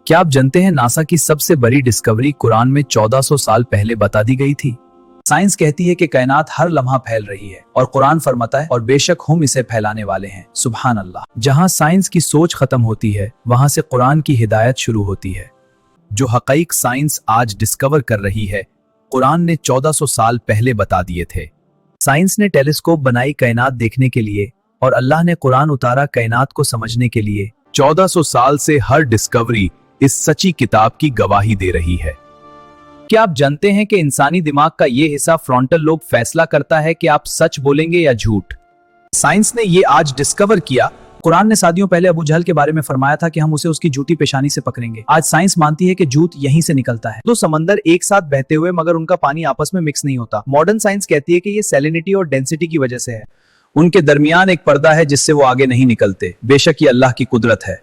क्या आप जानते हैं नासा की सबसे बड़ी डिस्कवरी कुरान में 1400 साल पहले बता दी गई थी। साइंस कहती है कि कायनात हर लम्हा फैल रही है और कुरान फरमाता है और बेशक हम इसे फैलाने वाले हैं। सुभान अल्लाह। जहां साइंस की सोच खत्म होती है वहां से कुरान की हिदायत शुरू होती है। जो हकीक साइंस आज डिस्कवर कर रही है कुरान ने 1400 साल पहले बता दिए थे। साइंस ने टेलीस्कोप बनाई कायनात देखने के लिए और अल्लाह ने कुरान उतारा कायनात को समझने के लिए। 1400 साल से हर डिस्कवरी इस सच्ची किताब की गवाही दे रही है। क्या आप जानते हैं कि इंसानी दिमाग का ये हिस्सा फ्रंटल लोब फैसला करता है कि आप सच बोलेंगे या झूठ। साइंस ने ये आज डिस्कवर किया। कुरान ने सदियों पहले अबू जहल के बारे में फरमाया था कि हम उसे उसकी झूठी पेशानी से पकड़ेंगे। आज साइंस मानती है कि झूठ यहीं से निकलता है। दो समंदर एक साथ बहते हुए मगर उनका पानी आपस में मिक्स नहीं होता। मॉडर्न साइंस कहती है कि ये सैलिनिटी और डेंसिटी की वजह से है। उनके दरमियान एक पर्दा है जिससे वो आगे नहीं निकलते। बेशक ये अल्लाह की कुदरत है।